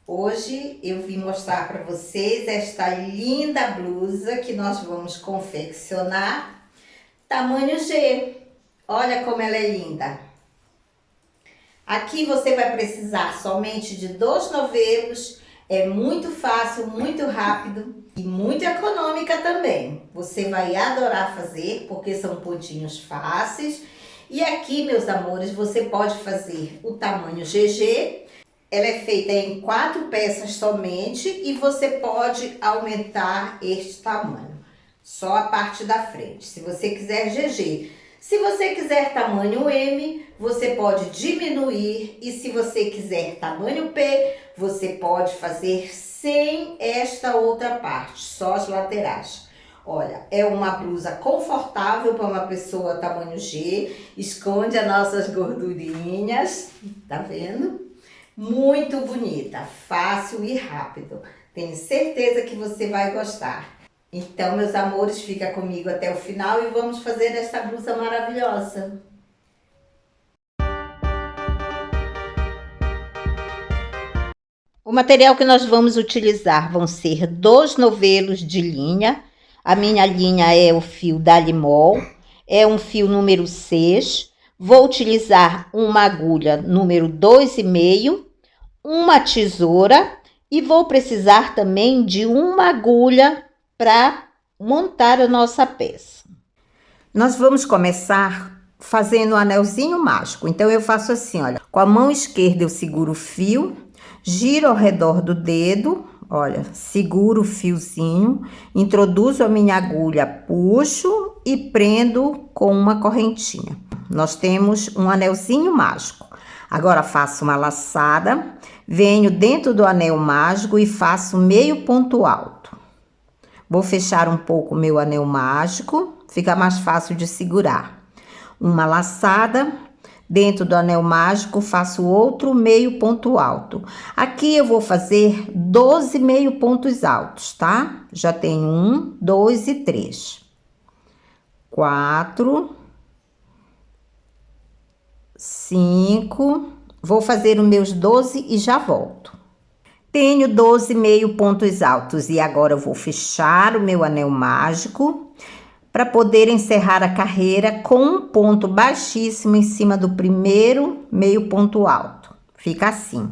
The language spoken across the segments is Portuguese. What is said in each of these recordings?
Hoje eu vim mostrar para vocês esta linda blusa que nós vamos confeccionar, tamanho G. Olha como ela é linda. Aqui você vai precisar somente de 2 novelos, é muito fácil, muito rápido e muito econômica também. Você vai adorar fazer porque são pontinhos fáceis. E aqui, meus amores, você pode fazer o tamanho GG. Ela é feita em 4 peças somente e você pode aumentar este tamanho, só a parte da frente, se você quiser GG. Se você quiser tamanho M, você pode diminuir, e se você quiser tamanho P, você pode fazer sem esta outra parte, só as laterais. Olha, é uma blusa confortável para uma pessoa tamanho G, esconde as nossas gordurinhas, tá vendo? Muito bonita, fácil e rápido. Tenho certeza que você vai gostar. Então, meus amores, fica comigo até o final e vamos fazer esta blusa maravilhosa. O material que nós vamos utilizar vão ser 2 novelos de linha. A minha linha é o fio da Limol, é um fio número 6. Vou utilizar uma agulha número 2,5. Uma tesoura e vou precisar também de uma agulha para montar a nossa peça. Nós vamos começar fazendo um anelzinho mágico. Então eu faço assim, olha, com a mão esquerda eu seguro o fio, giro ao redor do dedo, olha, seguro o fiozinho, introduzo a minha agulha, puxo e prendo com uma correntinha. Nós temos um anelzinho mágico. Agora faço uma laçada, venho dentro do anel mágico e faço meio ponto alto. Vou fechar um pouco o meu anel mágico, fica mais fácil de segurar. Uma laçada, dentro do anel mágico faço outro meio ponto alto. Aqui eu vou fazer 12 meio pontos altos, tá? Já tenho 1, 2 e 3. 4... 5, vou fazer os meus 12 e já volto. Tenho 12 meio pontos altos e agora eu vou fechar o meu anel mágico para poder encerrar a carreira com um ponto baixíssimo em cima do primeiro meio ponto alto. Fica assim.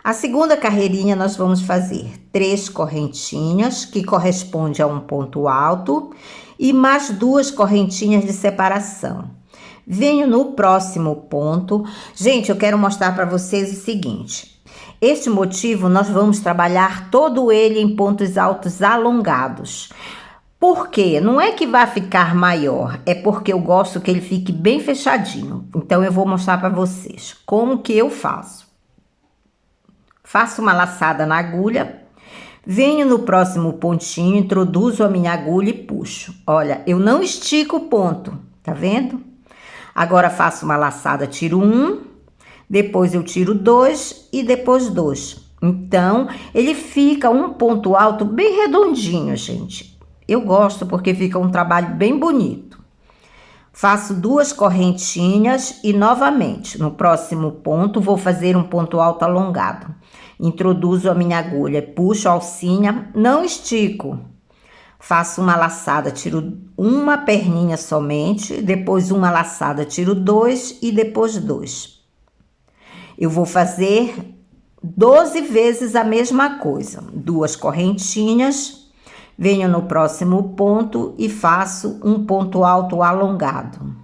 A segunda carreirinha nós vamos fazer 3 correntinhas, que corresponde a um ponto alto, e mais 2 correntinhas de separação. Venho no próximo ponto. Gente, eu quero mostrar para vocês o seguinte. Este motivo nós vamos trabalhar todo ele em pontos altos alongados. Por quê? Não é que vai ficar maior, é porque eu gosto que ele fique bem fechadinho. Então eu vou mostrar para vocês como que eu faço. Faço uma laçada na agulha, venho no próximo pontinho, introduzo a minha agulha e puxo. Olha, eu não estico o ponto, tá vendo? Agora faço uma laçada, tiro 1, depois eu tiro 2 e depois 2. Então, ele fica um ponto alto bem redondinho, gente. Eu gosto porque fica um trabalho bem bonito. Faço 2 correntinhas e novamente, no próximo ponto, vou fazer um ponto alto alongado. Introduzo a minha agulha, puxo a alcinha, não estico. Faço uma laçada, tiro uma perninha somente, depois uma laçada, tiro 2 e depois 2. Eu vou fazer 12 vezes a mesma coisa. 2 correntinhas, venho no próximo ponto e faço um ponto alto alongado.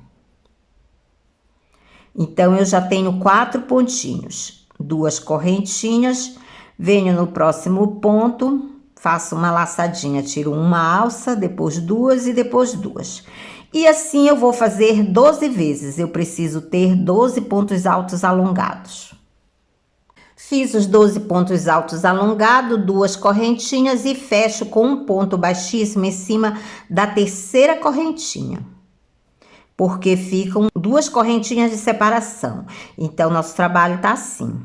Então, eu já tenho 4 pontinhos. 2 correntinhas, venho no próximo ponto, faço uma laçadinha, tiro uma alça, depois 2 e depois 2. E assim eu vou fazer 12 vezes. Eu preciso ter 12 pontos altos alongados. Fiz os 12 pontos altos alongados, 2 correntinhas e fecho com um ponto baixíssimo em cima da terceira correntinha. Porque ficam 2 correntinhas de separação. Então, nosso trabalho tá assim.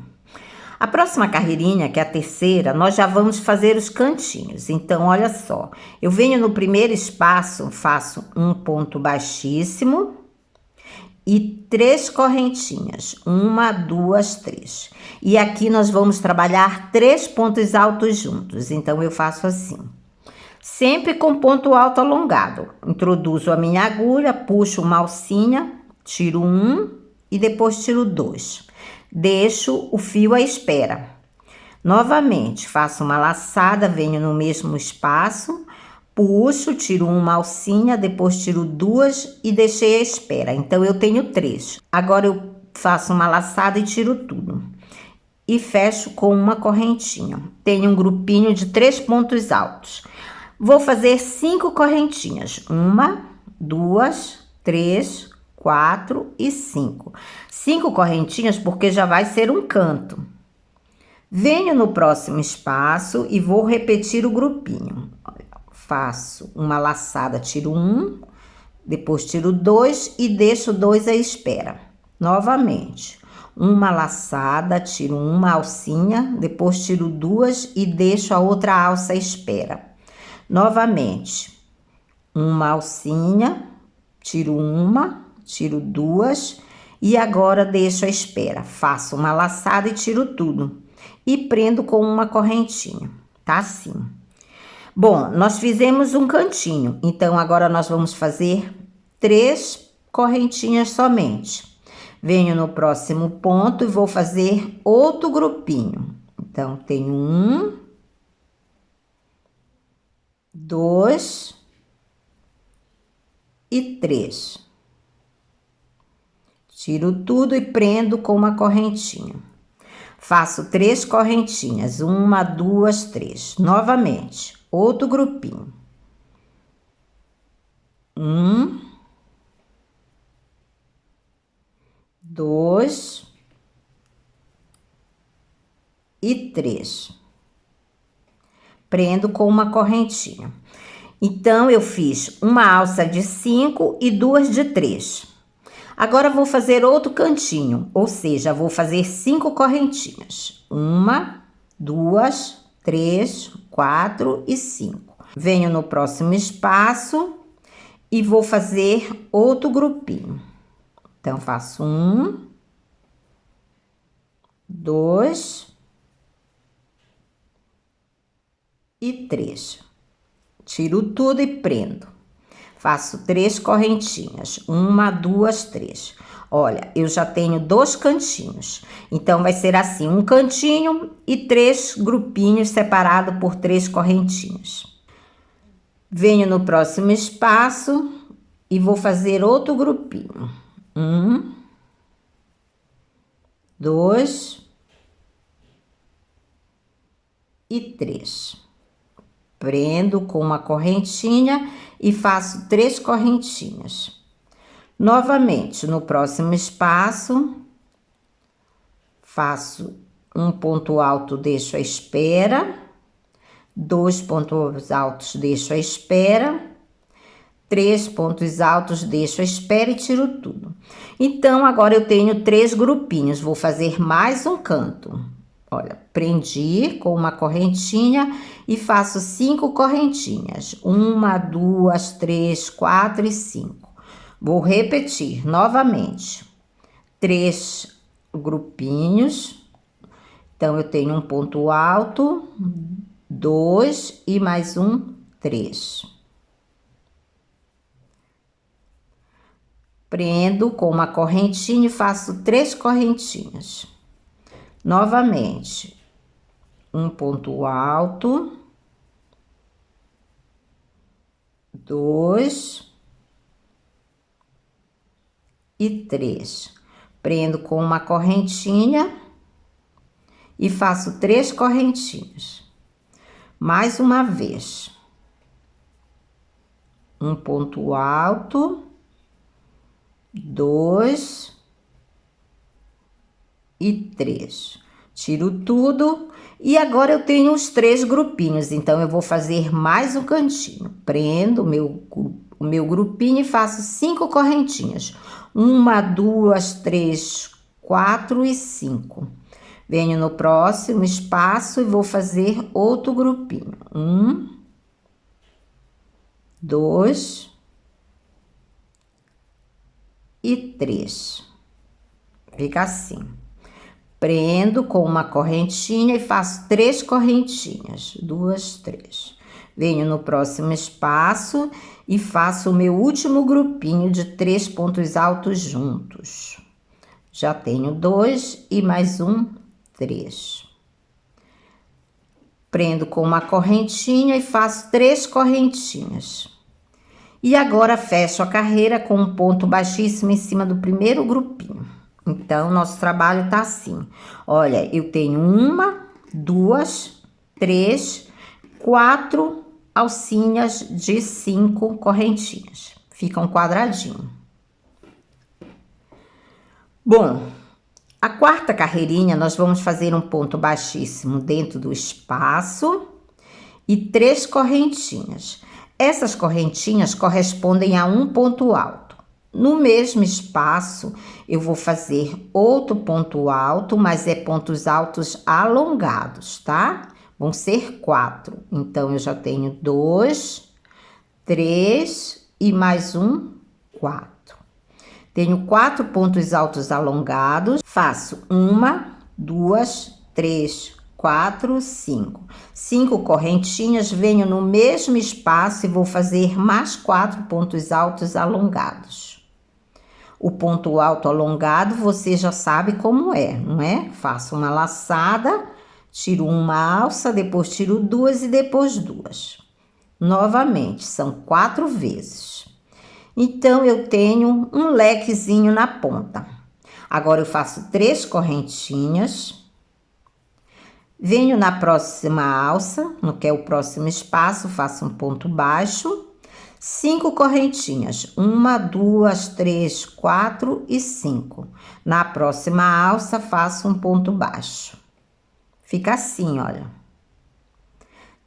A próxima carreirinha, que é a terceira, nós já vamos fazer os cantinhos. Então, olha só. Eu venho no primeiro espaço, faço um ponto baixíssimo e 3 correntinhas. 1, 2, 3. E aqui nós vamos trabalhar 3 pontos altos juntos. Então, eu faço assim. Sempre com ponto alto alongado. Introduzo a minha agulha, puxo uma alcinha, tiro 1 e depois tiro 2. Deixo o fio à espera. Novamente, faço uma laçada, venho no mesmo espaço, puxo, tiro uma alcinha, depois tiro 2 e deixei à espera. Então, eu tenho 3. Agora, eu faço uma laçada e tiro tudo. E fecho com uma correntinha. Tenho um grupinho de 3 pontos altos. Vou fazer 5 correntinhas. 1, 2, 3, 4 e 5. 5 correntinhas porque já vai ser um canto. Venho no próximo espaço e vou repetir o grupinho. Faço uma laçada, tiro 1, depois tiro 2 e deixo 2 à espera. Novamente, uma laçada, tiro uma alcinha, depois tiro 2 e deixo a outra alça à espera. Novamente, uma alcinha, tiro 1, tiro 2 e agora deixo à espera. Faço uma laçada e tiro tudo. E prendo com uma correntinha, tá assim. Bom, nós fizemos um cantinho, então agora nós vamos fazer 3 correntinhas somente. Venho no próximo ponto e vou fazer outro grupinho. Então, tenho 1, 2 e 3. Tiro tudo e prendo com uma correntinha. Faço 3 correntinhas, 1, 2, 3. Novamente, outro grupinho. 1, 2 e 3. Prendo com uma correntinha. Então, eu fiz uma alça de 5 e 2 de 3. Agora, vou fazer outro cantinho, ou seja, vou fazer 5 correntinhas. 1, 2, 3, 4 e 5. Venho no próximo espaço e vou fazer outro grupinho. Então, faço 1, 2 e 3. Tiro tudo e prendo. Faço 3 correntinhas. 1, 2, 3. Olha, eu já tenho 2 cantinhos. Então, vai ser assim, um cantinho e 3 grupinhos separados por 3 correntinhas. Venho no próximo espaço e vou fazer outro grupinho. 1, 2 e 3. Prendo com uma correntinha e faço 3 correntinhas. Novamente, no próximo espaço, faço um ponto alto, deixo à espera, 2 pontos altos, deixo à espera, 3 pontos altos, deixo à espera e tiro tudo. Então, agora eu tenho 3 grupinhos, vou fazer mais um canto. Olha, prendi com uma correntinha e faço 5 correntinhas. 1, 2, 3, 4 e 5. Vou repetir novamente. 3 grupinhos. Então, eu tenho um ponto alto, 2 e mais um, 3. Prendo com uma correntinha e faço 3 correntinhas. Novamente, um ponto alto, 2 e 3. Prendo com uma correntinha e faço 3 correntinhas. Mais uma vez, um ponto alto, 2 e 3. Tiro tudo e agora eu tenho os 3 grupinhos, então eu vou fazer mais um cantinho. Prendo o meu grupinho e faço 5 correntinhas. 1, 2, 3, 4 e 5. Venho no próximo espaço e vou fazer outro grupinho. 1, 2 e 3. Fica assim. Prendo com uma correntinha e faço 3 correntinhas, 2, 3. Venho no próximo espaço e faço o meu último grupinho de 3 pontos altos juntos. Já tenho 2 e mais um, 3. Prendo com uma correntinha e faço 3 correntinhas. E agora fecho a carreira com um ponto baixíssimo em cima do primeiro grupinho. Então, nosso trabalho tá assim. Olha, eu tenho 1, 2, 3, 4 alcinhas de 5 correntinhas. Fica um quadradinho. Bom, a quarta carreirinha nós vamos fazer um ponto baixíssimo dentro do espaço e 3 correntinhas. Essas correntinhas correspondem a um ponto alto. No mesmo espaço, eu vou fazer outro ponto alto, mas é pontos altos alongados, tá? Vão ser 4. Então, eu já tenho 2, 3 e mais um, 4. Tenho 4 pontos altos alongados. Faço 1, 2, 3, 4, 5. 5 correntinhas, venho no mesmo espaço e vou fazer mais 4 pontos altos alongados. O ponto alto alongado, você já sabe como é, não é? Faço uma laçada, tiro uma alça, depois tiro 2 e depois 2. Novamente, são 4 vezes. Então, eu tenho um lequezinho na ponta. Agora, eu faço 3 correntinhas. Venho na próxima alça, no que é o próximo espaço, faço um ponto baixo. 5 correntinhas, 1, 2, 3, 4 e 5. Na próxima alça, faço um ponto baixo. Fica assim, olha.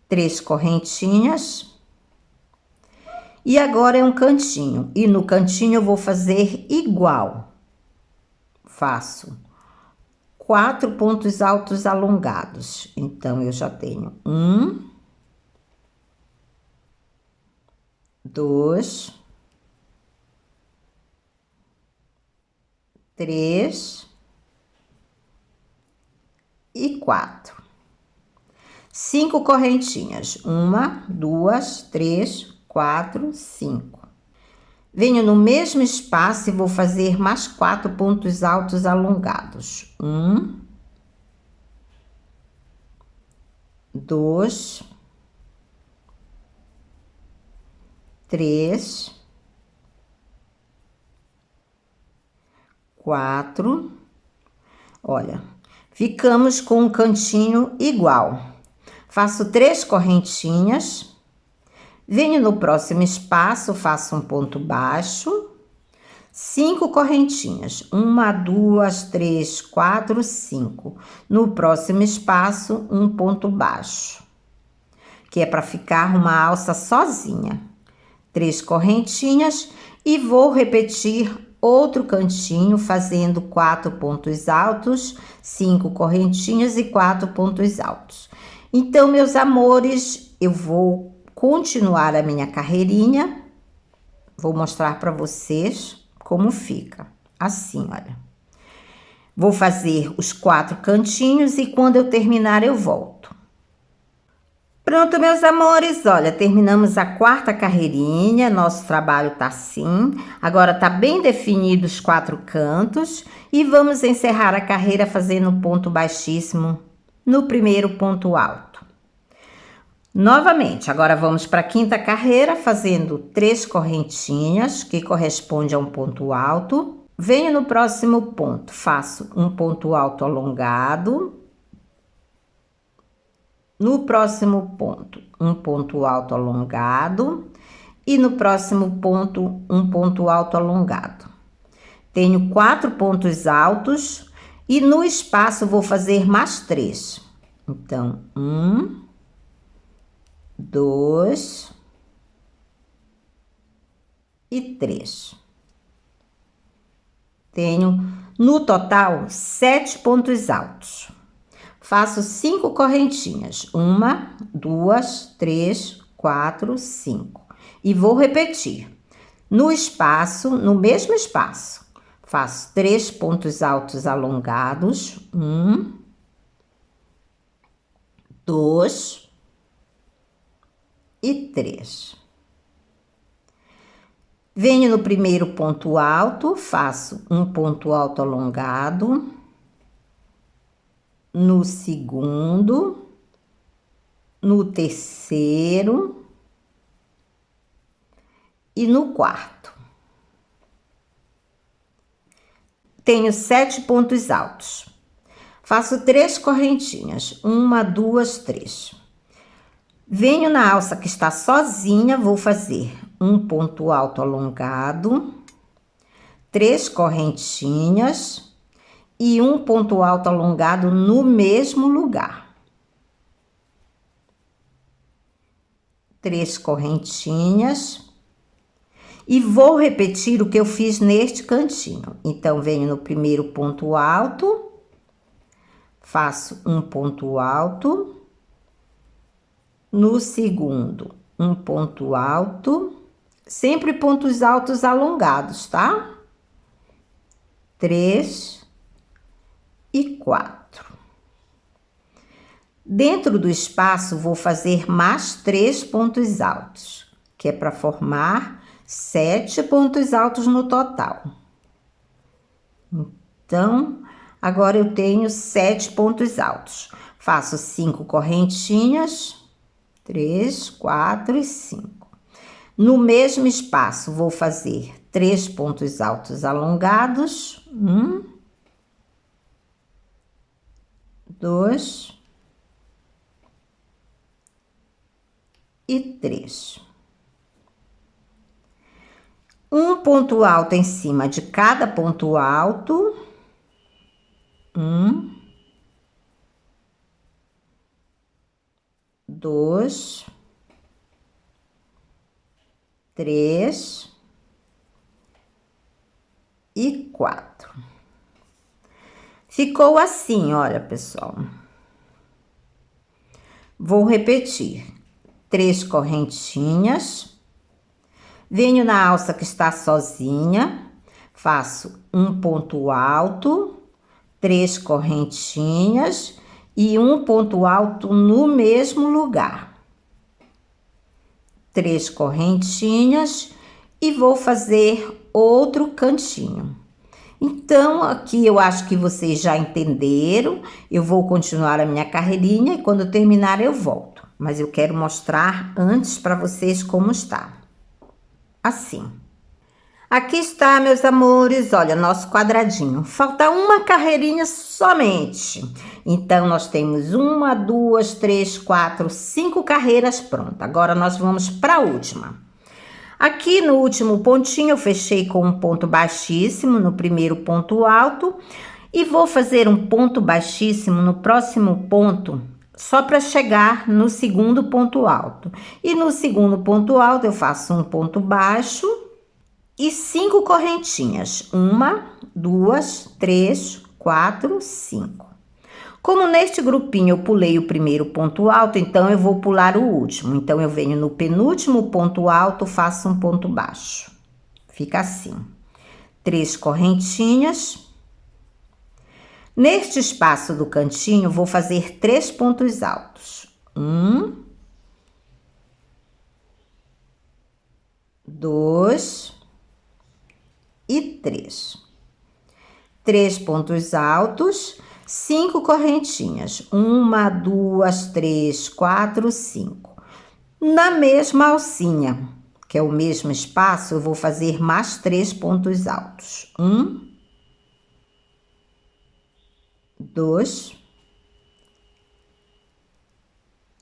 3 correntinhas. E agora é um cantinho. E no cantinho eu vou fazer igual. Faço 4 pontos altos alongados. Então, eu já tenho 1, 2, 3 e 4. 5 correntinhas. 1, 2, 3, 4, 5. Venho no mesmo espaço e vou fazer mais 4 pontos altos alongados. 1, 2, 3, 4. Olha, ficamos com um cantinho igual. Faço 3 correntinhas. Venho no próximo espaço, faço um ponto baixo. 5 correntinhas. 1, 2, 3, 4, 5. No próximo espaço, um ponto baixo. Que é para ficar uma alça sozinha. 3 correntinhas e vou repetir outro cantinho fazendo 4 pontos altos, 5 correntinhas e 4 pontos altos. Então, meus amores, eu vou continuar a minha carreirinha. Vou mostrar para vocês como fica. Assim, olha. Vou fazer os 4 cantinhos e quando eu terminar eu volto. Pronto, meus amores, olha, terminamos a quarta carreirinha, nosso trabalho tá assim. Agora tá bem definido os 4 cantos e vamos encerrar a carreira fazendo um ponto baixíssimo no primeiro ponto alto. Novamente, agora vamos para a quinta carreira fazendo 3 correntinhas, que corresponde a um ponto alto. Venho no próximo ponto, faço um ponto alto alongado. No próximo ponto, um ponto alto alongado. E no próximo ponto, um ponto alto alongado. Tenho 4 pontos altos e no espaço vou fazer mais 3. Então, 1, 2 e 3. Tenho, no total, 7 pontos altos. Faço 5 correntinhas. 1, 2, 3, 4, 5. E vou repetir. No espaço, no mesmo espaço, Faço 3 pontos altos alongados, 1, 2 e 3. Venho no primeiro ponto alto, faço um ponto alto alongado, no segundo, no terceiro e no quarto. Tenho 7 pontos altos. Faço 3 correntinhas, 1, 2, 3. Venho na alça que está sozinha, vou fazer um ponto alto alongado, 3 correntinhas e um ponto alto alongado no mesmo lugar. 3 correntinhas. E vou repetir o que eu fiz neste cantinho. Então, venho no primeiro ponto alto, faço um ponto alto, no segundo, um ponto alto, sempre pontos altos alongados, tá? 3 e 4. Dentro do espaço, vou fazer mais 3 pontos altos, que é para formar 7 pontos altos no total. Então, agora eu tenho 7 pontos altos. Faço 5 correntinhas, 3, 4 e 5. No mesmo espaço, vou fazer 3 pontos altos alongados, 1, 2 e 3. Um ponto alto em cima de cada ponto alto, 1, 2, 3 e 4. Ficou assim, olha, pessoal. Vou repetir: 3 correntinhas. Venho na alça que está sozinha, faço um ponto alto, 3 correntinhas e um ponto alto no mesmo lugar. 3 correntinhas e vou fazer outro cantinho. Então, aqui eu acho que vocês já entenderam. Eu vou continuar a minha carreirinha e quando eu terminar eu volto. Mas eu quero mostrar antes para vocês como está. Assim. Aqui está, meus amores, olha, nosso quadradinho. Falta uma carreirinha somente. Então, nós temos 1, 2, 3, 4, 5 carreiras prontas. Agora, nós vamos para a última. Aqui no último pontinho, eu fechei com um ponto baixíssimo no primeiro ponto alto. E vou fazer um ponto baixíssimo no próximo ponto, só para chegar no segundo ponto alto. E no segundo ponto alto, eu faço um ponto baixo e 5 correntinhas. 1, 2, 3, 4, 5. Como neste grupinho eu pulei o primeiro ponto alto, então eu vou pular o último. Então, eu venho no penúltimo ponto alto, faço um ponto baixo. Fica assim. 3 correntinhas. Neste espaço do cantinho, vou fazer 3 pontos altos. 1, 2 e 3. 3 pontos altos, 5 correntinhas. 1, 2, 3, 4, 5. Na mesma alcinha, que é o mesmo espaço, eu vou fazer mais 3 pontos altos. 1, 2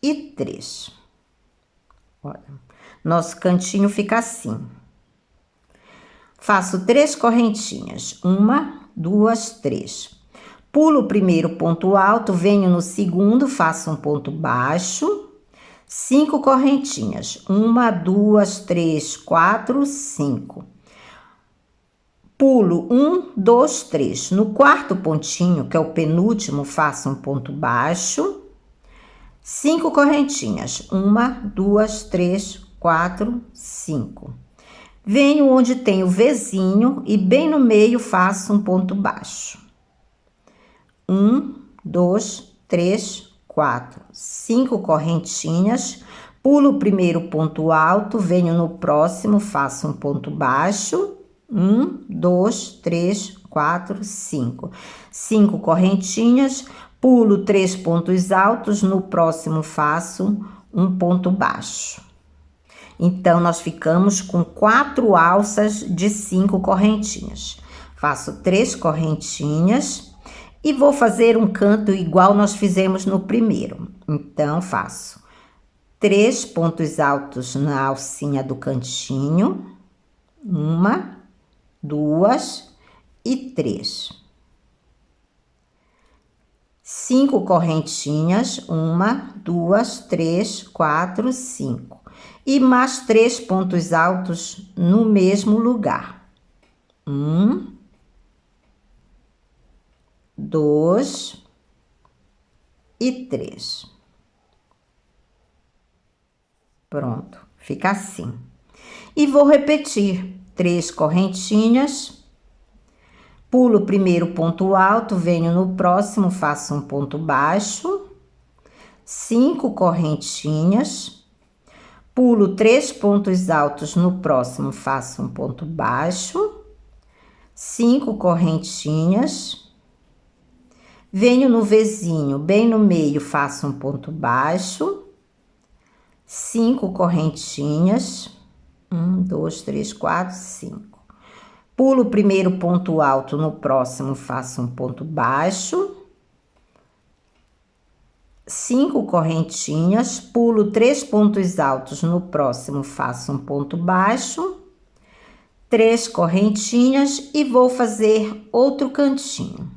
e 3. Olha, nosso cantinho fica assim. Faço 3 correntinhas. 1, 2, 3. Pulo o primeiro ponto alto, venho no segundo, faço um ponto baixo. 5 correntinhas. 1, 2, 3, 4, 5. Pulo 1, 2, 3. No quarto pontinho, que é o penúltimo, faço um ponto baixo. 5 correntinhas. 1, 2, 3, 4, 5. Venho onde tem o Vzinho e bem no meio faço um ponto baixo. 1, 2, 3, 4, 5 correntinhas, pulo o primeiro ponto alto, venho no próximo, faço um ponto baixo. 1, 2, 3, 4, 5. 5 correntinhas, pulo 3 pontos altos, no próximo faço um ponto baixo. Então, nós ficamos com 4 alças de 5 correntinhas. Faço 3 correntinhas e vou fazer um canto igual nós fizemos no primeiro. Então, faço 3 pontos altos na alcinha do cantinho. 1, 2 e 3. 5 correntinhas. 1, 2, 3, 4, 5. E mais 3 pontos altos no mesmo lugar. 1, 2 e 3. Pronto, fica assim. E vou repetir 3 correntinhas, pulo o primeiro ponto alto, venho no próximo, faço um ponto baixo, 5 correntinhas, pulo 3 pontos altos, no próximo faço um ponto baixo, 5 correntinhas, venho no Vzinho, bem no meio, faço um ponto baixo, 5 correntinhas, 1, 2, 3, 4, 5. Pulo o primeiro ponto alto, no próximo faço um ponto baixo, 5 correntinhas, pulo 3 pontos altos, no próximo faço um ponto baixo, 3 correntinhas e vou fazer outro cantinho,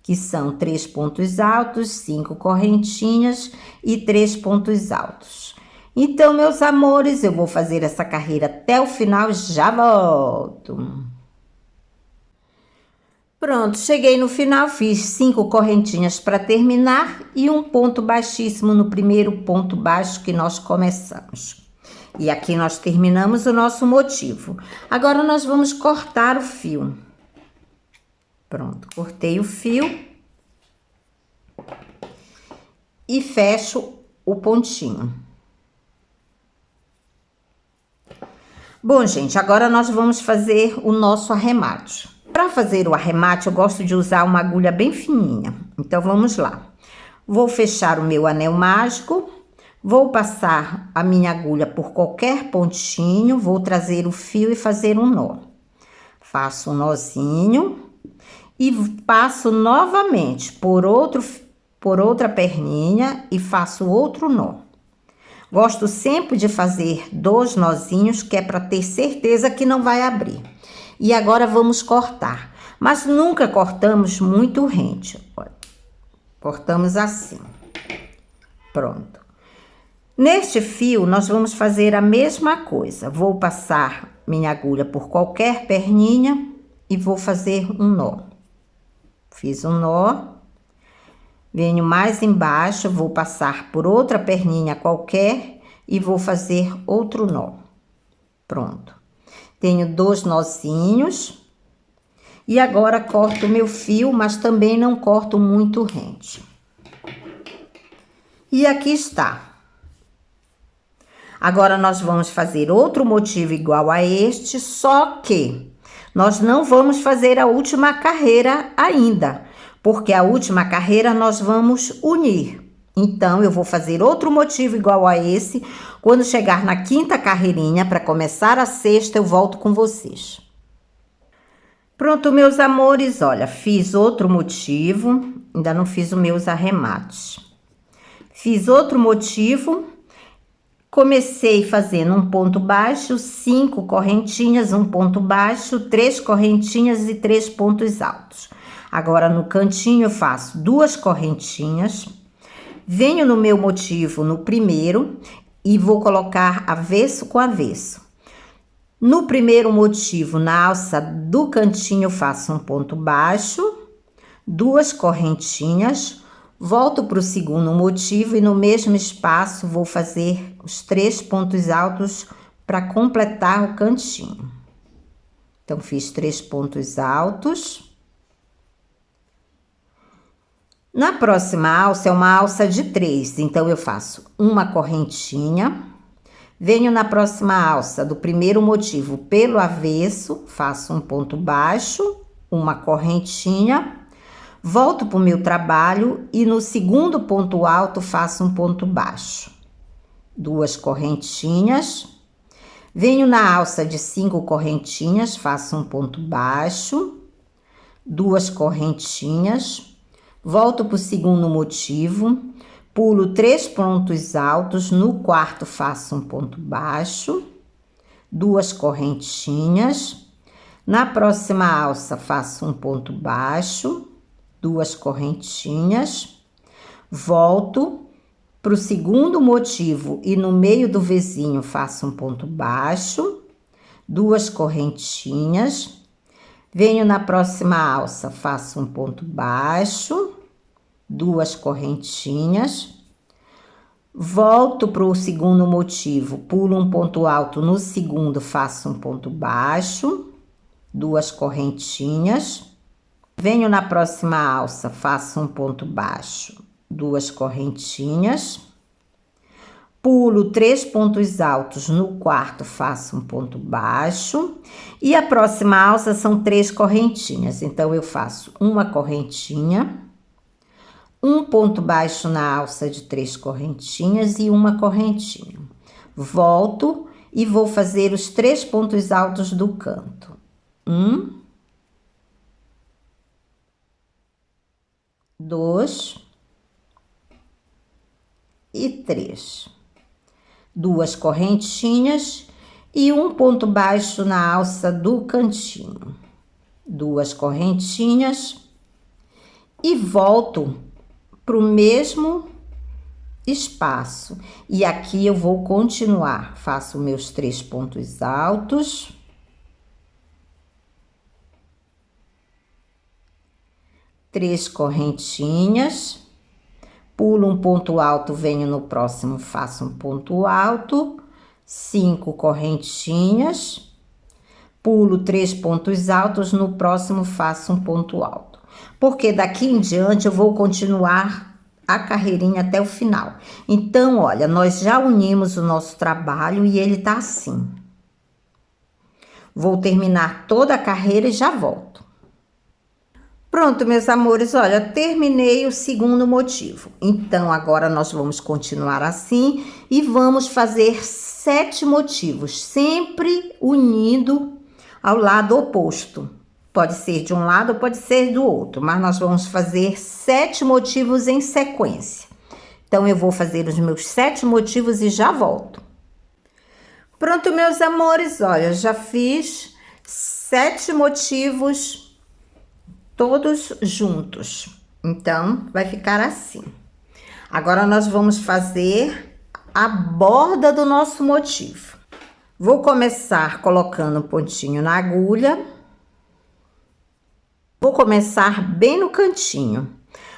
que são 3 pontos altos, 5 correntinhas e 3 pontos altos. Então, meus amores, eu vou fazer essa carreira até o final e já volto. Pronto, cheguei no final, fiz 5 correntinhas para terminar e um ponto baixíssimo no primeiro ponto baixo que nós começamos. E aqui nós terminamos o nosso motivo. Agora, nós vamos cortar o fio. Pronto, cortei o fio e fecho o pontinho. Bom, gente, agora nós vamos fazer o nosso arremate. Para fazer o arremate, eu gosto de usar uma agulha bem fininha. Então, vamos lá. Vou fechar o meu anel mágico, vou passar a minha agulha por qualquer pontinho, vou trazer o fio e fazer um nó. Faço um nozinho e passo novamente por outra perninha e faço outro nó. Gosto sempre de fazer 2 nozinhos, que é para ter certeza que não vai abrir. E agora vamos cortar, mas nunca cortamos muito rente. Olha, cortamos assim. Pronto. Neste fio, nós vamos fazer a mesma coisa. Vou passar minha agulha por qualquer perninha e vou fazer um nó. Fiz um nó. Venho mais embaixo, vou passar por outra perninha qualquer e vou fazer outro nó. Pronto. Tenho 2 nozinhos. E agora corto o meu fio, mas também não corto muito rente. E aqui está. Agora, nós vamos fazer outro motivo igual a este, só que nós não vamos fazer a última carreira ainda, porque a última carreira nós vamos unir. Então, eu vou fazer outro motivo igual a esse. Quando chegar na 5ª carreirinha, para começar a 6ª, eu volto com vocês. Pronto, meus amores, olha, fiz outro motivo, ainda não fiz os meus arremates. Fiz outro motivo, comecei fazendo um ponto baixo, 5 correntinhas, um ponto baixo, 3 correntinhas e 3 pontos altos. Agora, no cantinho, eu faço 2 correntinhas, venho no meu motivo no primeiro e vou colocar avesso com avesso. No primeiro motivo, na alça do cantinho, eu faço um ponto baixo, 2 correntinhas, volto para o segundo motivo e no mesmo espaço vou fazer os 3 pontos altos para completar o cantinho. Então, fiz 3 pontos altos. Na próxima alça é uma alça de 3, então eu faço uma correntinha, venho na próxima alça do primeiro motivo pelo avesso, faço um ponto baixo, uma correntinha, volto para o meu trabalho e no segundo ponto alto faço um ponto baixo, 2 correntinhas, venho na alça de 5 correntinhas, faço um ponto baixo, 2 correntinhas, volto para o segundo motivo, pulo 3 pontos altos, no quarto faço um ponto baixo, 2 correntinhas, na próxima alça faço um ponto baixo, 2 correntinhas, volto para o segundo motivo e no meio do vizinho faço um ponto baixo, 2 correntinhas, venho na próxima alça, faço um ponto baixo, 2 correntinhas, volto para o segundo motivo, pulo um ponto alto, no segundo faço um ponto baixo, 2 correntinhas, venho na próxima alça, faço um ponto baixo, 2 correntinhas, pulo 3 pontos altos, no quarto faço um ponto baixo e a próxima alça são 3 correntinhas, então eu faço uma correntinha, um ponto baixo na alça de 3 correntinhas e uma correntinha. Volto e vou fazer os 3 pontos altos do canto. 1, 2 e 3. 2 correntinhas e um ponto baixo na alça do cantinho. 2 correntinhas e volto para o mesmo espaço. E aqui eu vou continuar. Faço meus 3 pontos altos. 3 correntinhas. Pulo um ponto alto, venho no próximo, faço um ponto alto, 5 correntinhas, pulo 3 pontos altos, no próximo faço um ponto alto. Porque daqui em diante eu vou continuar a carreirinha até o final. Então, olha, nós já unimos o nosso trabalho e ele tá assim. Vou terminar toda a carreira e já volto. Pronto, meus amores, olha, terminei o segundo motivo. Então, agora nós vamos continuar assim e vamos fazer 7 motivos, sempre unindo ao lado oposto. Pode ser de um lado ou pode ser do outro, mas nós vamos fazer 7 motivos em sequência. Então, eu vou fazer os meus 7 motivos e já volto. Pronto, meus amores, olha, já fiz 7 motivos todos juntos. Então, vai ficar assim. Agora, nós vamos fazer a borda do nosso motivo. Vou começar colocando um pontinho na agulha. Vou começar bem no cantinho.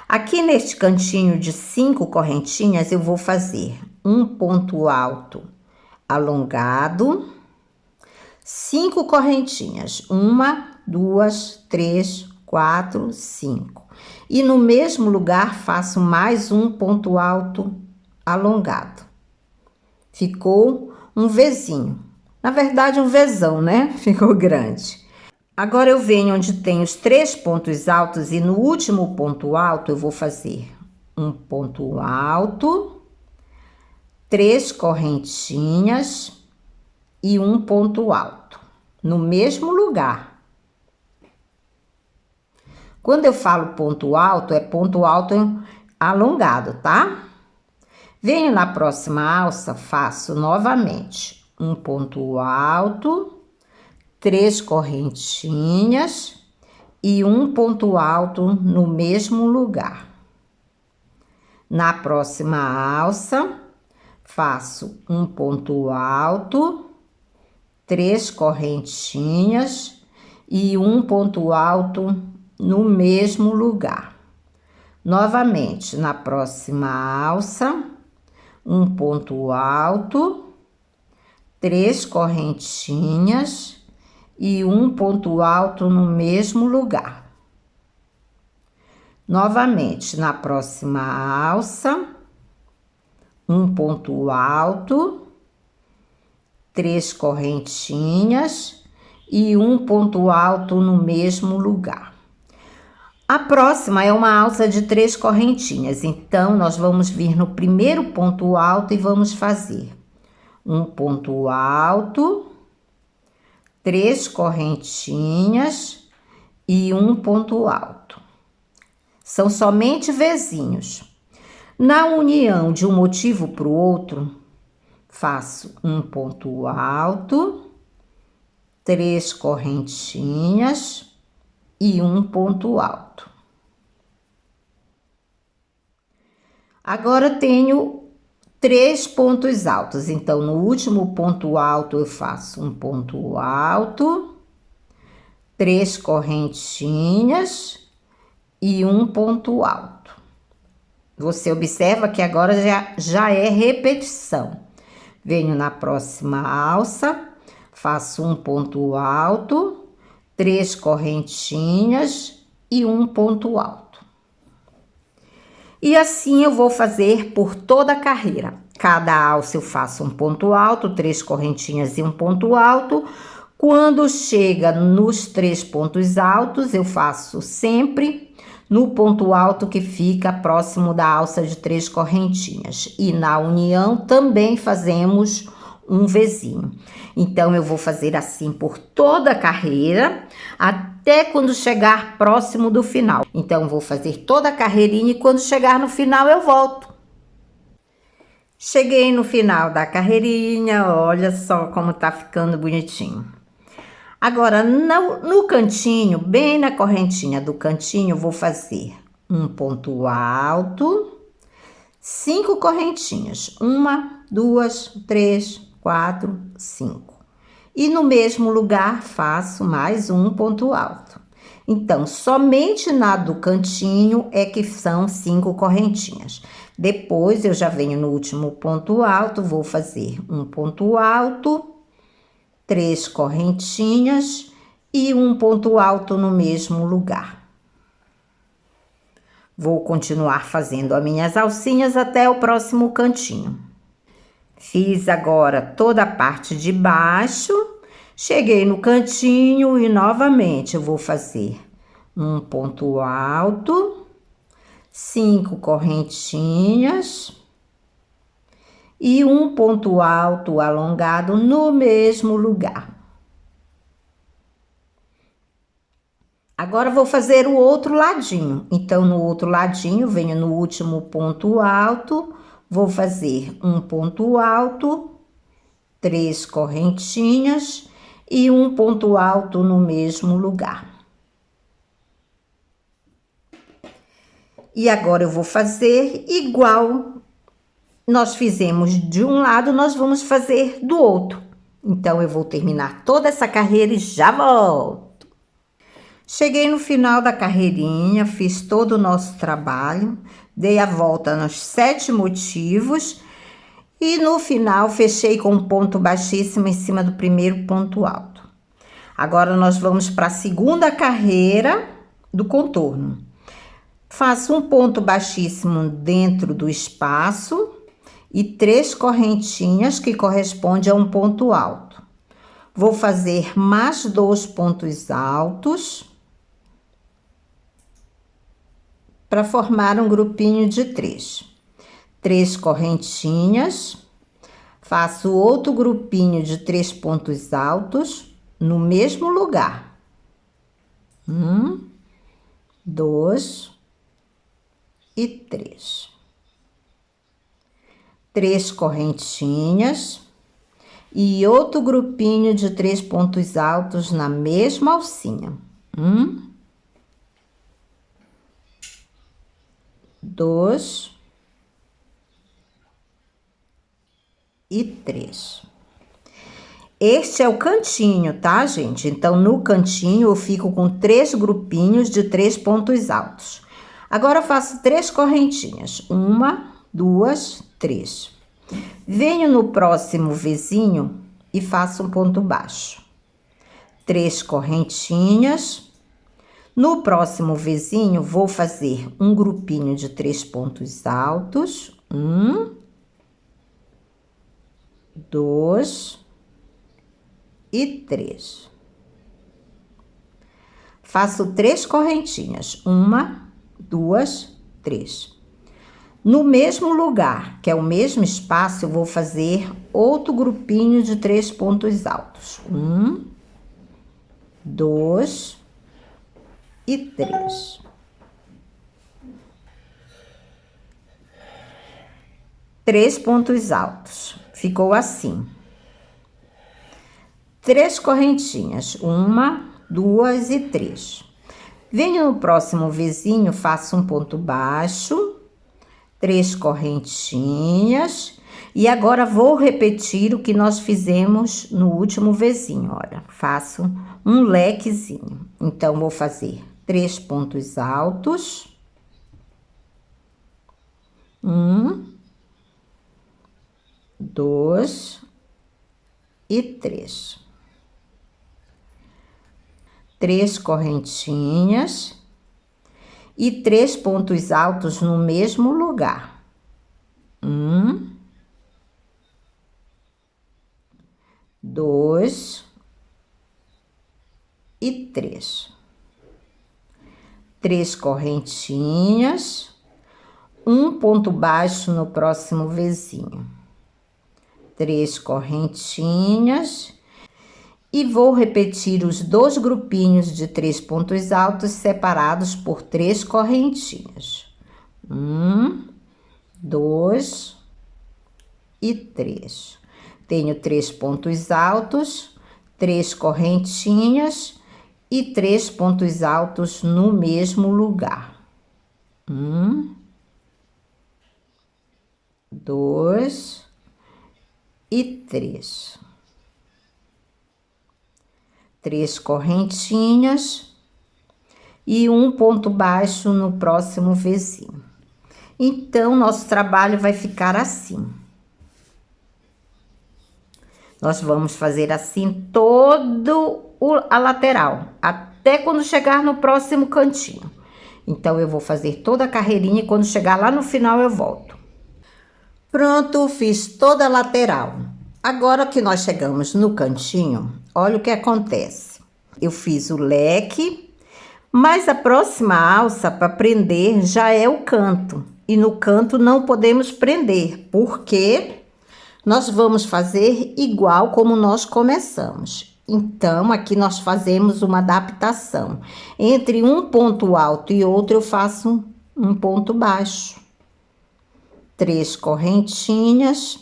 Aqui neste cantinho de 5 correntinhas, eu vou fazer um ponto alto alongado, 5 correntinhas, 1, 2, 3, 4, 5. E no mesmo lugar faço mais um ponto alto alongado. Ficou um Vzinho. Na verdade, um Vzão, né? Ficou grande. Agora eu venho onde tem os 3 pontos altos e no último ponto alto eu vou fazer um ponto alto, 3 correntinhas e um ponto alto no mesmo lugar. Quando eu falo ponto alto, é ponto alto alongado, tá? Venho na próxima alça, faço novamente um ponto alto, 3 correntinhas e um ponto alto no mesmo lugar. Na próxima alça, faço um ponto alto, 3 correntinhas e um ponto alto no mesmo lugar. Novamente, na próxima alça, um ponto alto, 3 correntinhas e um ponto alto no mesmo lugar. Novamente, na próxima alça, um ponto alto, 3 correntinhas e um ponto alto no mesmo lugar. A próxima é uma alça de 3 correntinhas, então nós vamos vir no primeiro ponto alto e vamos fazer um ponto alto, 3 correntinhas e um ponto alto. São somente vezinhos. Na união de um motivo para o outro, faço um ponto alto, 3 correntinhas e um ponto alto. Agora tenho 3 pontos altos, então no último ponto alto eu faço um ponto alto, 3 correntinhas e um ponto alto. Você observa que agora já é repetição. Venho na próxima alça, faço um ponto alto, 3 correntinhas e um ponto alto. E assim eu vou fazer por toda a carreira. Cada alça eu faço um ponto alto, 3 correntinhas e um ponto alto. Quando chega nos 3 pontos altos, eu faço sempre no ponto alto que fica próximo da alça de 3 correntinhas. E na união também fazemos um Vzinho. Então, eu vou fazer assim por toda a carreira, até quando chegar próximo do final. Então, vou fazer toda a carreirinha e quando chegar no final eu volto. Cheguei no final da carreirinha, olha só como tá ficando bonitinho. Agora, no cantinho, bem na correntinha do cantinho, vou fazer um ponto alto, 5 correntinhas, 1, 2, 3, 4, 5. E no mesmo lugar faço mais um ponto alto. Então, somente na do cantinho é que são 5 correntinhas. Depois eu já venho no último ponto alto, vou fazer um ponto alto, 3 correntinhas e um ponto alto no mesmo lugar. Vou continuar fazendo as minhas alcinhas até o próximo cantinho. Fiz agora toda a parte de baixo, cheguei no cantinho e novamente eu vou fazer um ponto alto, 5 correntinhas e um ponto alto alongado no mesmo lugar. Agora vou fazer o outro ladinho. Então, no outro ladinho, venho no último ponto alto, vou fazer um ponto alto, 3 correntinhas e um ponto alto no mesmo lugar. E agora eu vou fazer igual nós fizemos de um lado, nós vamos fazer do outro. Então, eu vou terminar toda essa carreira e já volto. Cheguei no final da carreirinha, fiz todo o nosso trabalho, dei a volta nos 7 motivos e no final fechei com um ponto baixíssimo em cima do primeiro ponto alto. Agora, nós vamos para a segunda carreira do contorno. Faço um ponto baixíssimo dentro do espaço e 3 correntinhas que corresponde a um ponto alto. Vou fazer mais 2 pontos altos para formar um grupinho de 3. 3 correntinhas, faço outro grupinho de 3 pontos altos no mesmo lugar. 1, 2 e 3. 3 correntinhas e outro grupinho de 3 pontos altos na mesma alcinha. 1, 2 e 3. Este é o cantinho, tá, gente? Então, no cantinho eu fico com 3 grupinhos de 3 pontos altos. Agora, eu faço 3 correntinhas. 1, 2, 3. Venho no próximo Vzinho, e faço um ponto baixo. 3 correntinhas. No próximo vizinho, vou fazer um grupinho de 3 pontos altos. 1, 2 e 3. Faço 3 correntinhas. 1, 2, 3. No mesmo lugar, que é o mesmo espaço, eu vou fazer outro grupinho de 3 pontos altos. 1, 2 e 3. Três pontos altos. Ficou assim. 3 correntinhas. 1, 2 e 3. Venho no próximo vizinho, faço um ponto baixo. 3 correntinhas. E agora vou repetir o que nós fizemos no último vizinho. Olha, faço um lequezinho. Então, vou fazer 3 pontos altos. 1, 2 e 3. 3 correntinhas. E 3 pontos altos no mesmo lugar. 1, 2 e 3. 3 correntinhas, um ponto baixo no próximo vizinho. 3 correntinhas. E vou repetir os 2 grupinhos de 3 pontos altos separados por 3 correntinhas. 1, 2 e 3. Tenho 3 pontos altos, 3 correntinhas e 3 pontos altos no mesmo lugar. 1, 2 e 3. 3 correntinhas e um ponto baixo no próximo vizinho. Então, nosso trabalho vai ficar assim. Nós vamos fazer assim a lateral, até quando chegar no próximo cantinho. Então, eu vou fazer toda a carreirinha e quando chegar lá no final eu volto. Pronto, fiz toda a lateral. Agora que nós chegamos no cantinho, olha o que acontece. Eu fiz o leque, mas a próxima alça para prender já é o canto. E no canto não podemos prender, porque nós vamos fazer igual como nós começamos. Então, aqui nós fazemos uma adaptação. Entre um ponto alto e outro, eu faço um ponto baixo. 3 correntinhas.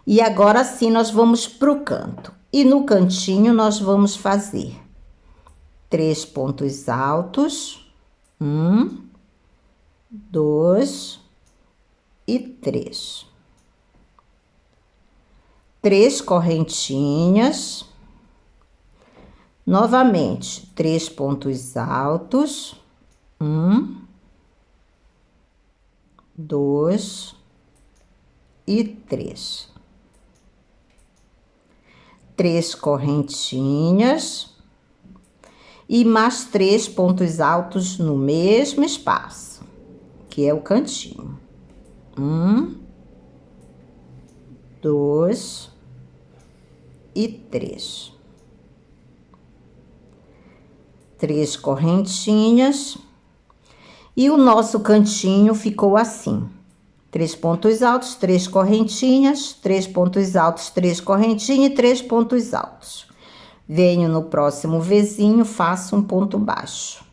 E agora sim, nós vamos pro canto. E no cantinho, nós vamos fazer 3 pontos altos. 1, 2 e 3. 3 correntinhas. Novamente, 3 pontos altos. 1, 2 e 3. 3 correntinhas e mais 3 pontos altos no mesmo espaço, que é o cantinho. 1, 2 e 3. 3 correntinhas e o nosso cantinho ficou assim. 3 pontos altos, 3 correntinhas, 3 pontos altos, 3 correntinhas e 3 pontos altos. Venho no próximo vizinho, faço um ponto baixo.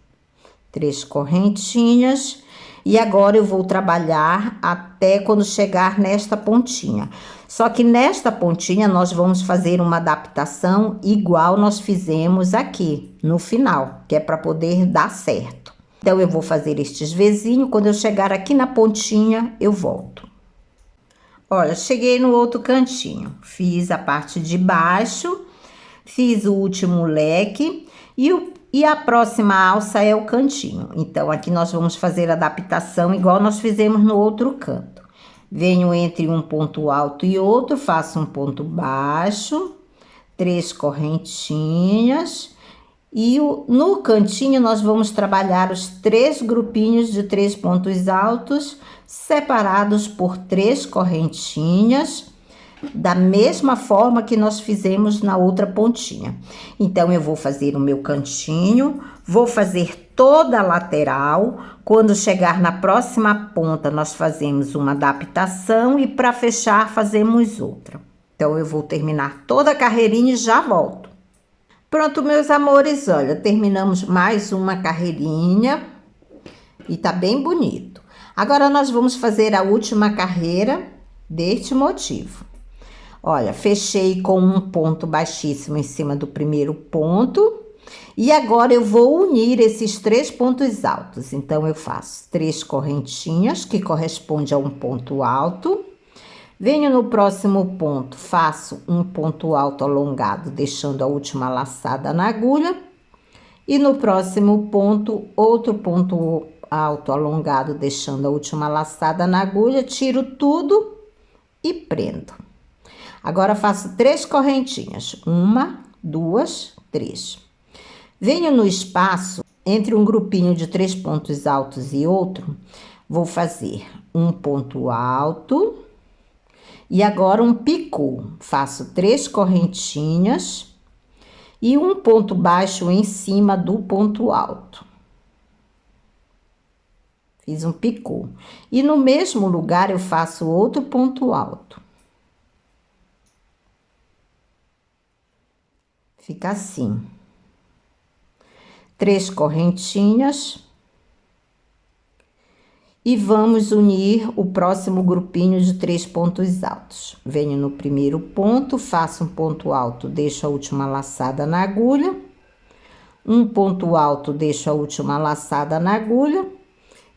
3 correntinhas. E agora eu vou trabalhar até quando chegar nesta pontinha. Só que nesta pontinha nós vamos fazer uma adaptação igual nós fizemos aqui no final, que é para poder dar certo. Então, eu vou fazer estes vizinhos, quando eu chegar aqui na pontinha, eu volto. Olha, cheguei no outro cantinho, fiz a parte de baixo, fiz o último leque e a próxima alça é o cantinho. Então, aqui nós vamos fazer a adaptação igual nós fizemos no outro canto. Venho entre um ponto alto e outro, faço um ponto baixo, 3 correntinhas. E no cantinho nós vamos trabalhar os 3 grupinhos de 3 pontos altos, separados por 3 correntinhas, da mesma forma que nós fizemos na outra pontinha. Então, eu vou fazer o meu cantinho, vou fazer toda a lateral. Quando chegar na próxima ponta, nós fazemos uma adaptação e para fechar, fazemos outra. Então, eu vou terminar toda a carreirinha e já volto. Pronto, meus amores, olha, terminamos mais uma carreirinha e tá bem bonito. Agora, nós vamos fazer a última carreira deste motivo. Olha, fechei com um ponto baixíssimo em cima do primeiro ponto. E agora, eu vou unir esses 3 pontos altos. Então, eu faço 3 correntinhas, que corresponde a um ponto alto. Venho no próximo ponto, faço um ponto alto alongado, deixando a última laçada na agulha. E no próximo ponto, outro ponto alto alongado, deixando a última laçada na agulha, tiro tudo e prendo. Agora, faço 3 correntinhas, 1, 2, 3. Venho no espaço, entre um grupinho de 3 pontos altos e outro, vou fazer um ponto alto. E agora, um picô. Faço 3 correntinhas e um ponto baixo em cima do ponto alto. Fiz um picô. E no mesmo lugar, eu faço outro ponto alto. Fica assim. 3 correntinhas. E vamos unir o próximo grupinho de 3 pontos altos. Venho no primeiro ponto, faço um ponto alto, deixo a última laçada na agulha. Um ponto alto, deixo a última laçada na agulha.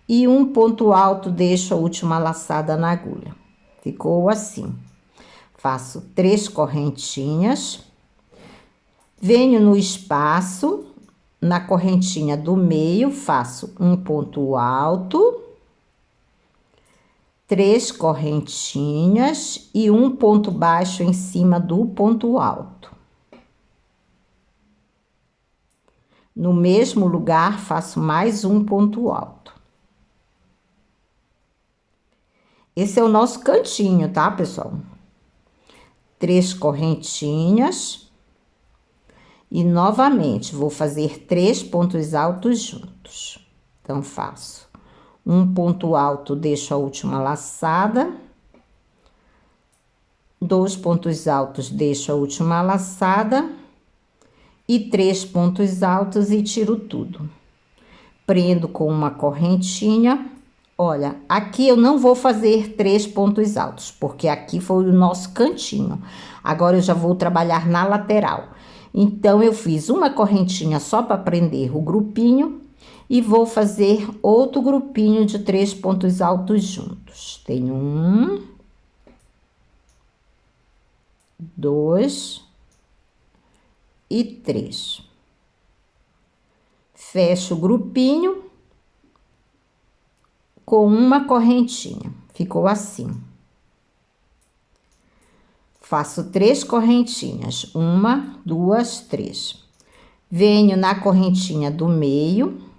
E um ponto alto, deixo a última laçada na agulha. Ficou assim. Faço 3 correntinhas. Venho no espaço, na correntinha do meio, faço um ponto alto. 3 correntinhas e um ponto baixo em cima do ponto alto. No mesmo lugar, faço mais um ponto alto. Esse é o nosso cantinho, tá, pessoal? 3 correntinhas. E, novamente, vou fazer 3 pontos altos juntos. Então, faço um ponto alto, deixo a última laçada. 2 pontos altos, deixo a última laçada. E 3 pontos altos e tiro tudo. Prendo com uma correntinha. Olha, aqui eu não vou fazer 3 pontos altos, porque aqui foi o nosso cantinho. Agora, eu já vou trabalhar na lateral. Então, eu fiz uma correntinha só para prender o grupinho. E vou fazer outro grupinho de 3 pontos altos juntos. Tenho 1, 2 e 3. Fecho o grupinho com uma correntinha. Ficou assim. Faço 3 correntinhas. 1, 2, 3. Venho na correntinha do meio.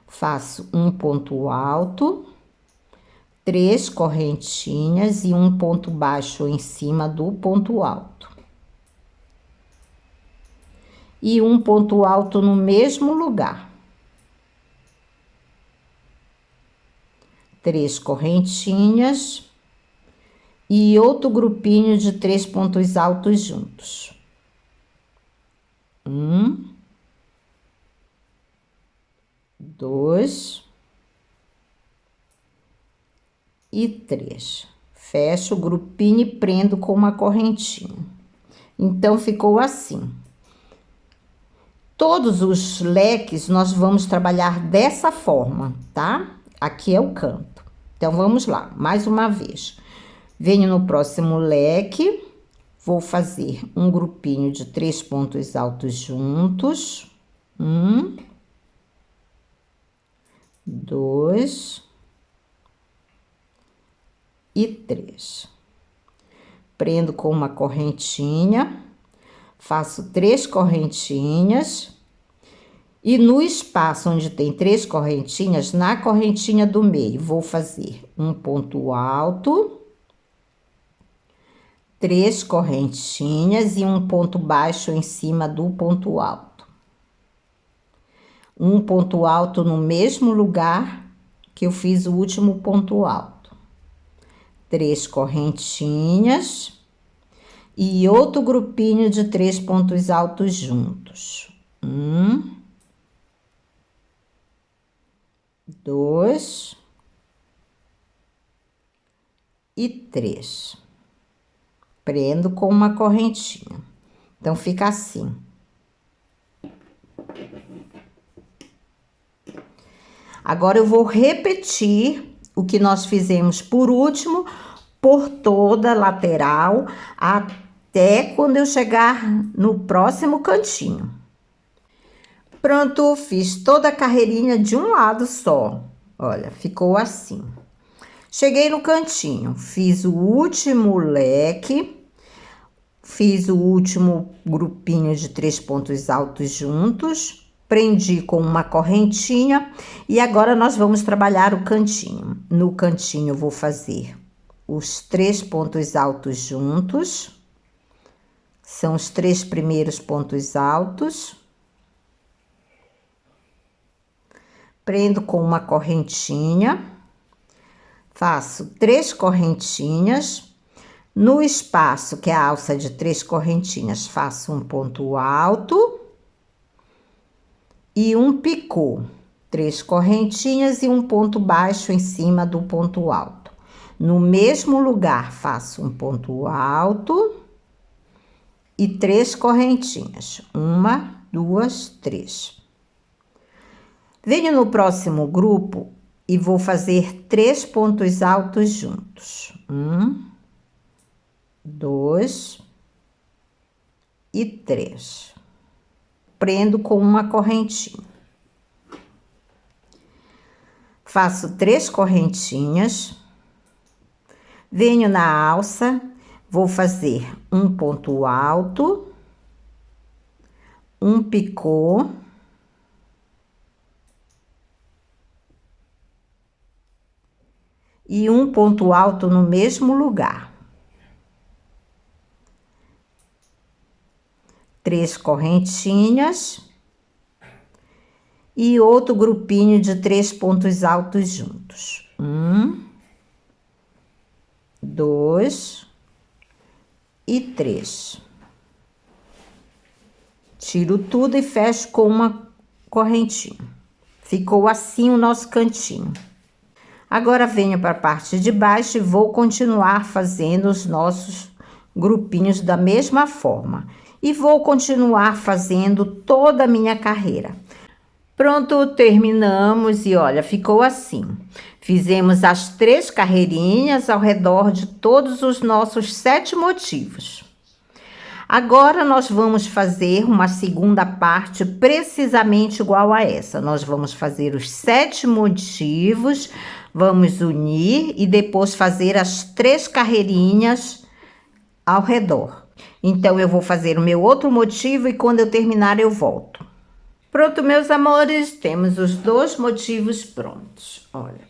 Faço um ponto alto, 3 correntinhas e um ponto baixo em cima do ponto alto. E um ponto alto no mesmo lugar. 3 correntinhas e outro grupinho de 3 pontos altos juntos. 1, 2 e 3. Fecho o grupinho e prendo com uma correntinha. Então, ficou assim. Todos os leques nós vamos trabalhar dessa forma, tá? Aqui é o canto. Então, vamos lá, mais uma vez. Venho no próximo leque, vou fazer um grupinho de 3 pontos altos juntos. 1, 2 e 3. Prendo com uma correntinha, faço 3 correntinhas e no espaço onde tem 3 correntinhas, na correntinha do meio, vou fazer um ponto alto, 3 correntinhas e um ponto baixo em cima do ponto alto. Um ponto alto no mesmo lugar que eu fiz o último ponto alto. 3 correntinhas e outro grupinho de 3 pontos altos juntos. 1, 2 e 3. Prendo com uma correntinha. Então, fica assim. Agora, eu vou repetir o que nós fizemos por último, por toda a lateral, até quando eu chegar no próximo cantinho. Pronto, fiz toda a carreirinha de um lado só. Olha, ficou assim. Cheguei no cantinho, fiz o último leque, fiz o último grupinho de 3 pontos altos juntos, prendi com uma correntinha e agora nós vamos trabalhar o cantinho. No cantinho eu vou fazer os 3 pontos altos juntos, são os 3 primeiros pontos altos. Prendo com uma correntinha. Faço 3 correntinhas, no espaço que é a alça de 3 correntinhas, faço um ponto alto e um picô, 3 correntinhas e um ponto baixo em cima do ponto alto. No mesmo lugar, faço um ponto alto e 3 correntinhas, 1, 2, 3. Venho no próximo grupo e vou fazer 3 pontos altos juntos. 1, 2 e 3. Prendo com uma correntinha. Faço 3 correntinhas. Venho na alça, vou fazer um ponto alto, um picô. E um ponto alto no mesmo lugar. 3 correntinhas e outro grupinho de 3 pontos altos juntos. 1, 2 e 3. Tiro tudo e fecho com uma correntinha. Ficou assim o nosso cantinho. Agora, venho para a parte de baixo e vou continuar fazendo os nossos grupinhos da mesma forma. E vou continuar fazendo toda a minha carreira. Pronto, terminamos e olha, ficou assim. Fizemos as 3 carreirinhas ao redor de todos os nossos 7 motivos. Agora, nós vamos fazer uma segunda parte precisamente igual a essa. Nós vamos fazer os 7 motivos, vamos unir e depois fazer as 3 carreirinhas ao redor. Então, eu vou fazer o meu outro motivo e quando eu terminar eu volto. Pronto, meus amores, temos os 2 motivos prontos. Olha,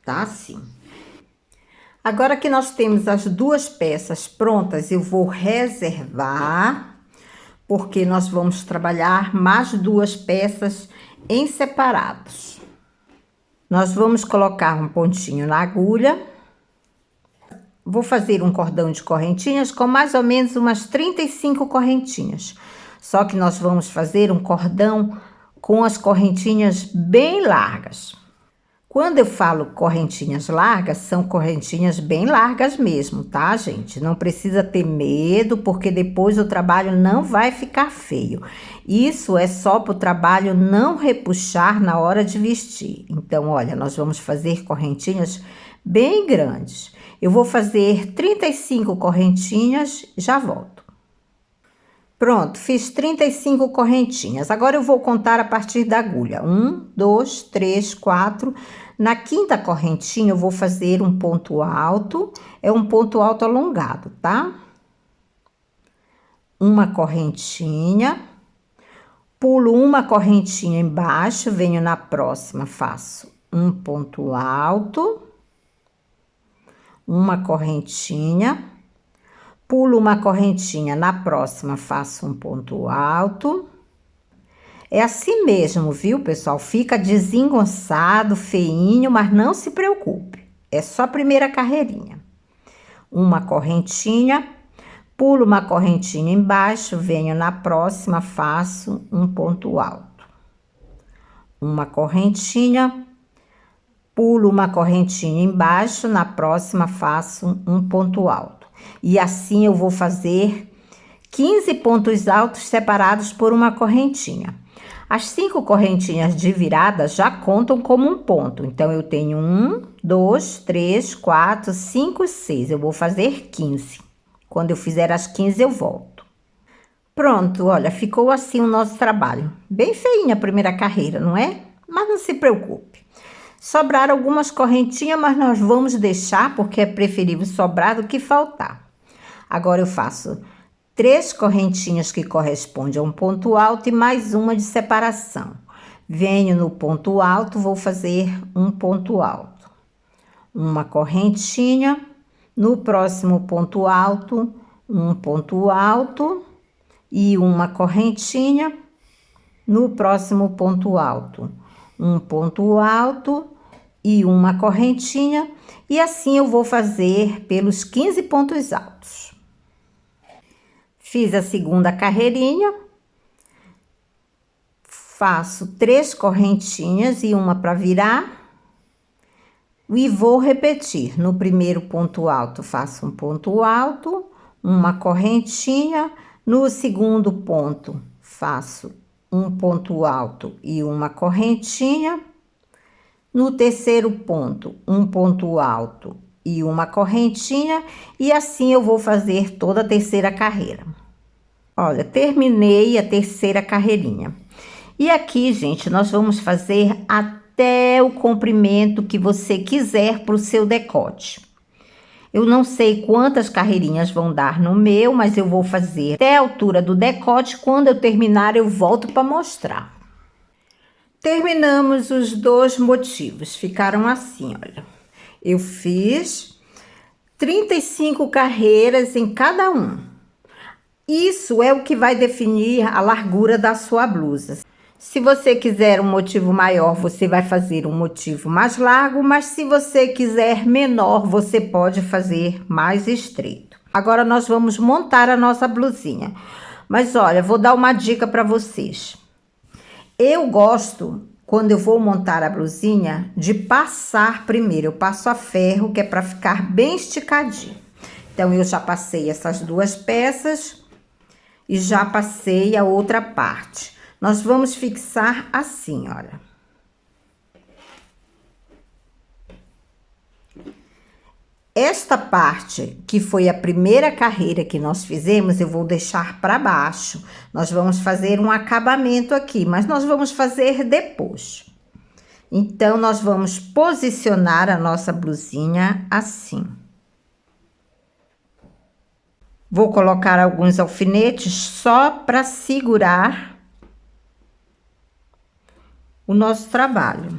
tá assim. Agora que nós temos as 2 peças prontas, eu vou reservar, porque nós vamos trabalhar mais 2 peças em separados. Nós vamos colocar um pontinho na agulha. Vou fazer um cordão de correntinhas com mais ou menos umas 35 correntinhas. Só que nós vamos fazer um cordão com as correntinhas bem largas. Quando eu falo correntinhas largas, são correntinhas bem largas mesmo, tá, gente? Não precisa ter medo, porque depois o trabalho não vai ficar feio. Isso é só para o trabalho não repuxar na hora de vestir. Então, olha, nós vamos fazer correntinhas bem grandes. Eu vou fazer 35 correntinhas, já volto. Pronto, fiz 35 correntinhas. Agora eu vou contar a partir da agulha. 1, 2, 3, 4. Na quinta correntinha eu vou fazer um ponto alto. É um ponto alto alongado, tá? uma correntinha, pulo uma correntinha embaixo, venho na próxima, faço um ponto alto, uma correntinha, pulo uma correntinha, na próxima faço um ponto alto. É assim mesmo, viu, pessoal? Fica desengonçado, feinho, mas não se preocupe. É só a primeira carreirinha. Uma correntinha, pulo uma correntinha embaixo, venho na próxima, faço um ponto alto. Uma correntinha, pulo uma correntinha embaixo, na próxima faço um ponto alto. E assim eu vou fazer 15 pontos altos separados por uma correntinha. As 5 correntinhas de virada já contam como um ponto. Então, eu tenho 1, 2, 3, 4, 5, 6. Eu vou fazer 15. Quando eu fizer as 15, eu volto. Pronto, olha, ficou assim o nosso trabalho. Bem feinha a primeira carreira, não é? Mas não se preocupe. Sobraram algumas correntinhas, mas nós vamos deixar porque é preferível sobrar do que faltar. Agora eu faço 3 correntinhas que correspondem a um ponto alto e mais uma de separação. Venho no ponto alto, vou fazer um ponto alto. Uma correntinha, no próximo ponto alto, um ponto alto e uma correntinha, no próximo ponto alto, um ponto alto e uma correntinha, e assim eu vou fazer pelos 15 pontos altos. Fiz a segunda carreirinha, faço 3 correntinhas e uma para virar, e vou repetir. No primeiro ponto alto, faço um ponto alto, uma correntinha, no segundo ponto, faço um ponto alto e uma correntinha, no terceiro ponto, um ponto alto e uma correntinha, e assim eu vou fazer toda a terceira carreira. Olha, terminei a terceira carreirinha. E aqui, gente, nós vamos fazer até o comprimento que você quiser para o seu decote. Eu não sei quantas carreirinhas vão dar no meu, mas eu vou fazer até a altura do decote. Quando eu terminar, eu volto para mostrar. Terminamos os 2 motivos, ficaram assim, olha. Eu fiz 35 carreiras em cada um. Isso é o que vai definir a largura da sua blusa. Se você quiser um motivo maior, você vai fazer um motivo mais largo, mas se você quiser menor, você pode fazer mais estreito. Agora nós vamos montar a nossa blusinha. Mas olha, vou dar uma dica para vocês. Eu gosto, quando eu vou montar a blusinha, de passar primeiro. Eu passo a ferro, que é para ficar bem esticadinho. Então, eu já passei essas 2 peças e já passei a outra parte. Nós vamos fixar assim, olha. Esta parte, que foi a primeira carreira que nós fizemos, eu vou deixar para baixo. Nós vamos fazer um acabamento aqui, mas nós vamos fazer depois. Então, nós vamos posicionar a nossa blusinha assim. Vou colocar alguns alfinetes só para segurar o nosso trabalho.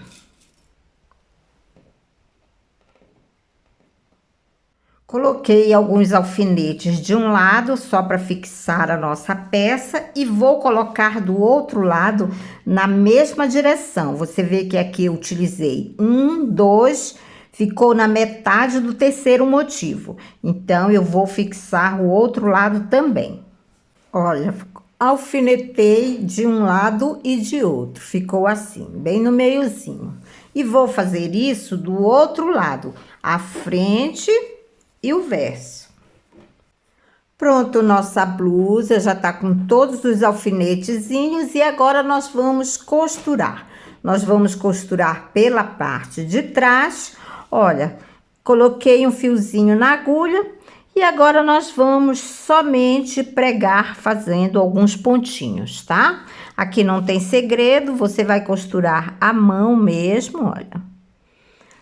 Coloquei alguns alfinetes de um lado só para fixar a nossa peça e vou colocar do outro lado na mesma direção. Você vê que aqui eu utilizei 1, 2, ficou na metade do terceiro motivo. Então, eu vou fixar o outro lado também. Olha, alfinetei de um lado e de outro, ficou assim, bem no meiozinho. E vou fazer isso do outro lado, a frente e o verso. Pronto, nossa blusa já tá com todos os alfinetezinhos e agora nós vamos costurar. Nós vamos costurar pela parte de trás. Olha, coloquei um fiozinho na agulha e agora nós vamos somente pregar fazendo alguns pontinhos, tá? Aqui não tem segredo, você vai costurar à mão mesmo, olha.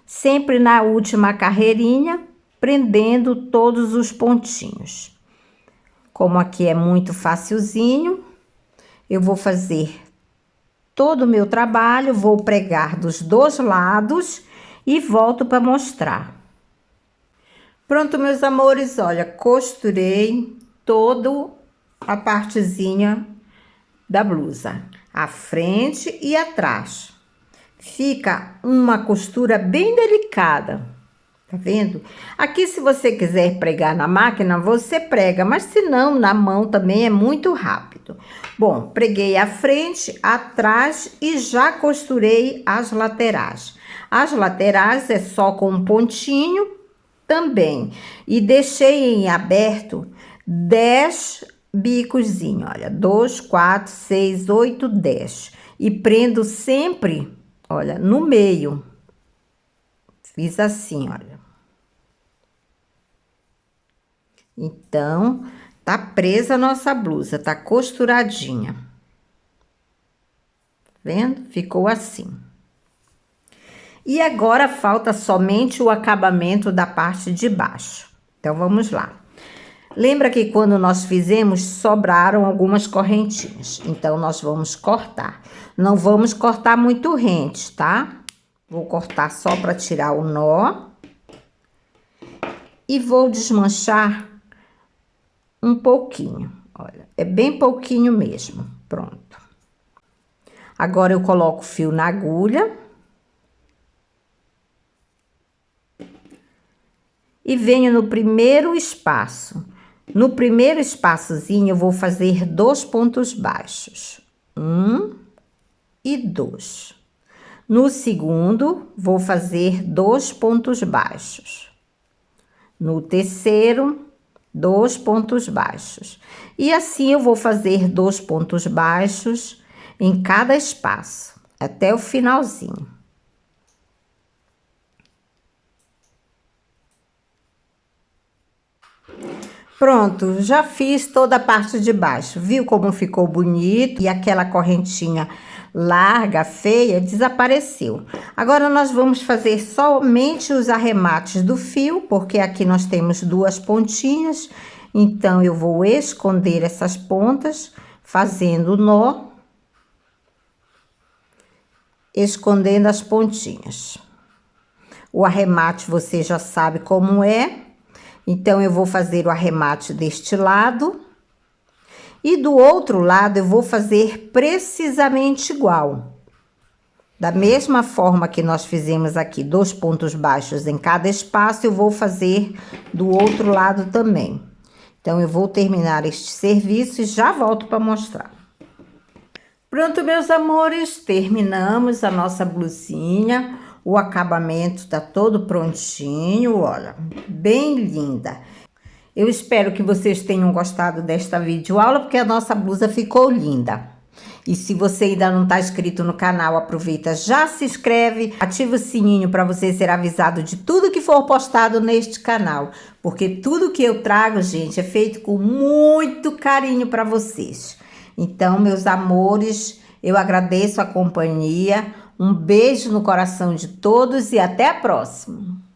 Sempre na última carreirinha, prendendo todos os pontinhos. Como aqui é muito facilzinho, eu vou fazer todo o meu trabalho, vou pregar dos dois lados e volto para mostrar. Pronto, meus amores, olha, costurei toda a partezinha da blusa, a frente e atrás. Fica uma costura bem delicada, tá vendo? Aqui, se você quiser pregar na máquina, você prega, mas se não, na mão também é muito rápido. Bom, preguei a frente, atrás e já costurei as laterais. As laterais é só com um pontinho também. E deixei em aberto 10 bicozinhos, olha, 2, 4, 6, 8, 10. E prendo sempre, olha, no meio. Fiz assim, olha. Então, tá presa a nossa blusa, tá costuradinha. Vendo? Ficou assim. E agora falta somente o acabamento da parte de baixo. Então, vamos lá. Lembra que quando nós fizemos, sobraram algumas correntinhas. Então, nós vamos cortar. Não vamos cortar muito rente, tá? Vou cortar só para tirar o nó. E vou desmanchar um pouquinho. Olha, é bem pouquinho mesmo. Pronto. Agora, eu coloco o fio na agulha. E venho no primeiro espaço. No primeiro espaçozinho, eu vou fazer 2 pontos baixos. 1 e 2. No segundo, vou fazer 2 pontos baixos. No terceiro, 2 pontos baixos. E assim, eu vou fazer 2 pontos baixos em cada espaço, até o finalzinho. Pronto, já fiz toda a parte de baixo. Viu como ficou bonito? E aquela correntinha larga, feia, desapareceu. Agora, nós vamos fazer somente os arremates do fio, porque aqui nós temos 2 pontinhas. Então, eu vou esconder essas pontas, fazendo o nó, escondendo as pontinhas. O arremate, você já sabe como é. Então, eu vou fazer o arremate deste lado. E do outro lado, eu vou fazer precisamente igual. Da mesma forma que nós fizemos aqui 2 pontos baixos em cada espaço, eu vou fazer do outro lado também. Então, eu vou terminar este serviço e já volto para mostrar. Pronto, meus amores, terminamos a nossa blusinha. O acabamento tá todo prontinho, olha, bem linda. Eu espero que vocês tenham gostado desta videoaula, porque a nossa blusa ficou linda. E se você ainda não está inscrito no canal, aproveita, já se inscreve, ativa o sininho para você ser avisado de tudo que for postado neste canal. Porque tudo que eu trago, gente, é feito com muito carinho para vocês. Então, meus amores, eu agradeço a companhia. Um beijo no coração de todos e até a próxima!